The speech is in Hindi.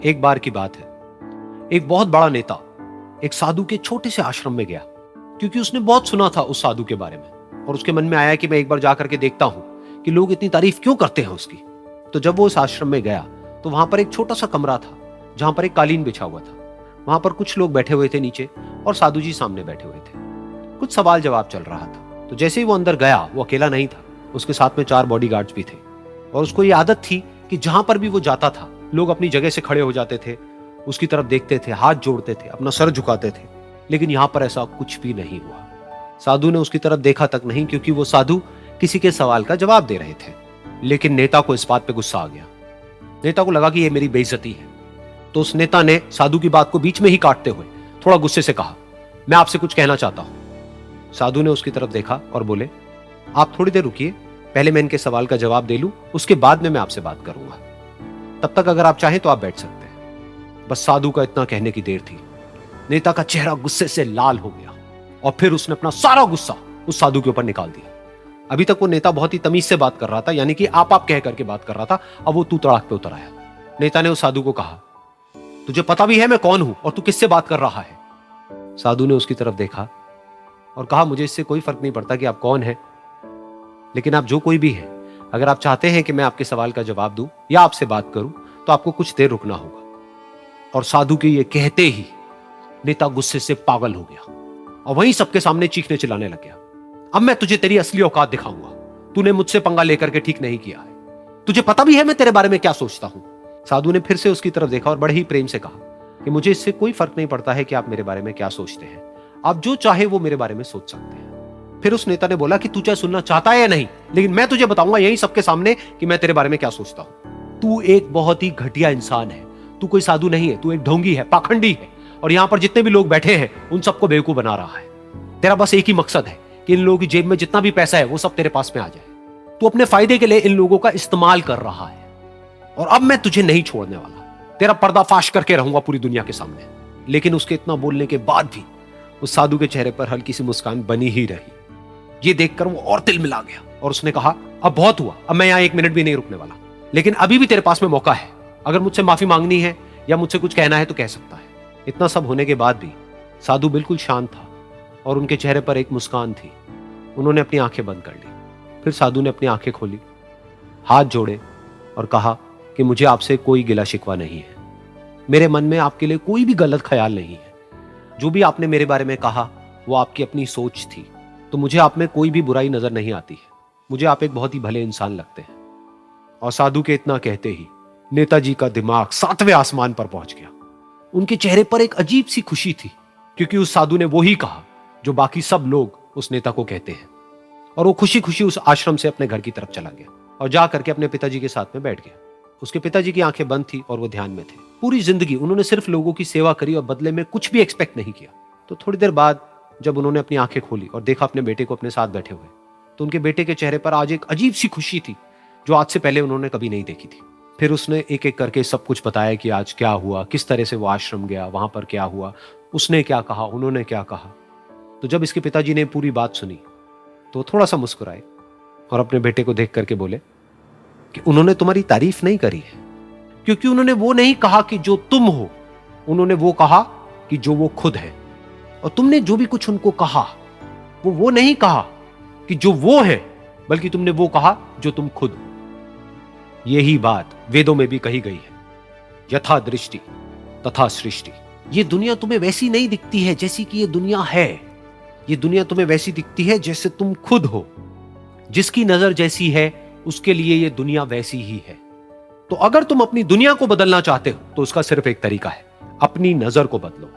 एक बार की बात है, एक बहुत बड़ा नेता एक साधु के छोटे से आश्रम में गया, क्योंकि उसने बहुत सुना था उस साधु के बारे में और उसके मन में आया कि मैं एक बार जाकर के देखता हूं कि लोग इतनी तारीफ क्यों करते हैं उसकी। तो जब वो उस आश्रम में गया तो वहां पर एक छोटा सा कमरा था जहां पर एक कालीन बिछा हुआ था। वहां पर कुछ लोग बैठे हुए थे नीचे और साधु जी सामने बैठे हुए थे। कुछ सवाल जवाब चल रहा था। तो जैसे ही वो अंदर गया, वो अकेला नहीं था, उसके साथ में 4 बॉडीगार्ड्स भी थे और उसको ये आदत थी कि जहां पर भी वो जाता था लोग अपनी जगह से खड़े हो जाते थे, उसकी तरफ देखते थे, हाथ जोड़ते थे, अपना सर झुकाते थे। लेकिन यहां पर ऐसा कुछ भी नहीं हुआ। साधु ने उसकी तरफ देखा तक नहीं, क्योंकि वो साधु किसी के सवाल का जवाब दे रहे थे। लेकिन नेता को इस बात पे गुस्सा आ गया। नेता को लगा कि ये मेरी बेइज्जती है। तो उस नेता ने साधु की बात को बीच में ही काटते हुए थोड़ा गुस्से से कहा, मैं आपसे कुछ कहना चाहता हूं। साधु ने उसकी तरफ देखा और बोले, आप थोड़ी देर रुकिए, पहले मैं इनके सवाल का जवाब दे लूं, उसके बाद में मैं आपसे बात करूंगा। तब तक अगर आप चाहें तो आप बैठ सकते हैं। बस साधु का इतना कहने की देर थी। नेता का चेहरा गुस्से से लाल हो गया और फिर उसने अपना सारा गुस्सा उस साधु के ऊपर निकाल दिया। अभी तक वो नेता बहुत ही तमीज से बात कर रहा था, यानी कि आप कह करके बात कर रहा था। अब वो तू तड़ाक पे उतर आया। नेता ने उस साधु को कहा, तुझे पता भी है मैं कौन हूं और तू किससे बात कर रहा है? साधु ने उसकी तरफ देखा और कहा, मुझे इससे कोई फर्क नहीं पड़ता कि आप कौन हैं, लेकिन आप जो कोई भी हैं, अगर आप चाहते हैं कि मैं आपके सवाल का जवाब दूं या आपसे बात करूं तो आपको कुछ देर रुकना होगा। और साधु के ये कहते ही नेता गुस्से से पागल हो गया और वहीं सबके सामने चीखने चिल्लाने लग गया, अब मैं तुझे तेरी असली औकात दिखाऊंगा। तूने मुझसे पंगा लेकर के ठीक नहीं किया है। तुझे पता भी है मैं तेरे बारे में क्या सोचता हूं। साधु ने फिर से उसकी तरफ देखा और बड़े ही प्रेम से कहा कि मुझे इससे कोई फर्क नहीं पड़ता है कि आप मेरे बारे में क्या सोचते हैं। आप जो चाहे वो मेरे बारे में सोच सकते हैं। फिर उस नेता ने बोला कि तू चाहे सुनना चाहता है या नहीं, लेकिन मैं तुझे बताऊंगा यही सबके सामने कि मैं तेरे बारे में क्या सोचता हूं। तू एक बहुत ही घटिया इंसान है। तू कोई साधु नहीं है, तू एक ढोंगी है, पाखंडी है और यहां पर जितने भी लोग बैठे हैं उन सबको बेवकूफ बना रहा है। तेरा बस एक ही मकसद है कि इन लोगों की जेब में जितना भी पैसा है वो सब तेरे पास में आ जाए। तू अपने फायदे के लिए इन लोगों का इस्तेमाल कर रहा है और अब मैं तुझे नहीं छोड़ने वाला। तेरा पर्दाफाश करके रहूंगा पूरी दुनिया के सामने। लेकिन उसके इतना बोलने के बाद भी उस साधु के चेहरे पर हल्की सी मुस्कान बनी ही रही। ये देखकर वो और तिल मिला गया और उसने कहा, अब बहुत हुआ, अब मैं यहां 1 मिनट भी नहीं रुकने वाला। लेकिन अभी भी तेरे पास में मौका है। अगर मुझसे माफी मांगनी है या मुझसे कुछ कहना है तो कह सकता है। इतना सब होने के बाद भी साधु बिल्कुल शांत था और उनके चेहरे पर एक मुस्कान थी। उन्होंने अपनी आंखें बंद कर ली। फिर साधु ने अपनी आंखें खोली, हाथ जोड़े और कहा कि मुझे आपसे कोई गिला शिकवा नहीं है। मेरे मन में आपके लिए कोई भी गलत ख्याल नहीं है। जो भी आपने मेरे बारे में कहा वो आपकी अपनी सोच थी। तो मुझे आप में कोई भी बुराई नजर नहीं आती है। मुझे आप एक बहुत ही भले इंसान लगते हैं। और साधु के इतना कहते ही नेताजी का दिमाग 7वें आसमान पर पहुंच गया। उनके चेहरे पर एक अजीब सी खुशी थी, क्योंकि उस साधु ने वो ही कहा जो बाकी सब लोग उस नेता को कहते हैं। और वो खुशी खुशी उस आश्रम से अपने घर की तरफ चला गया और जा करके अपने पिताजी के साथ में बैठ गया। उसके पिताजी की आंखें बंद थी और वो ध्यान में थे। पूरी जिंदगी उन्होंने सिर्फ लोगों की सेवा करी और बदले में कुछ भी एक्सपेक्ट नहीं किया। तो थोड़ी देर बाद जब उन्होंने अपनी आंखें खोली और देखा अपने बेटे को अपने साथ बैठे हुए, तो उनके बेटे के चेहरे पर आज एक अजीब सी खुशी थी जो आज से पहले उन्होंने कभी नहीं देखी थी। फिर उसने एक एक करके सब कुछ बताया कि आज क्या हुआ, किस तरह से वो आश्रम गया, वहां पर क्या हुआ, उसने क्या कहा, उन्होंने क्या कहा। तो जब इसके पिताजी ने पूरी बात सुनी तो थोड़ा सा मुस्कुराए और अपने बेटे को देख करके बोले कि उन्होंने तुम्हारी तारीफ नहीं करी है, क्योंकि उन्होंने वो नहीं कहा कि जो तुम हो, उन्होंने वो कहा कि जो वो खुद है। और तुमने जो भी कुछ उनको कहा वो नहीं कहा कि जो वो है, बल्कि तुमने वो कहा जो तुम खुद हो। यही बात वेदों में भी कही गई है, यथा दृष्टि तथा सृष्टि। ये दुनिया तुम्हें वैसी नहीं दिखती है जैसी कि ये दुनिया है। ये दुनिया तुम्हें वैसी दिखती है जैसे तुम खुद हो। जिसकी नजर जैसी है उसके लिए ये दुनिया वैसी ही है। तो अगर तुम अपनी दुनिया को बदलना चाहते हो तो उसका सिर्फ एक तरीका है, अपनी नजर को बदलो।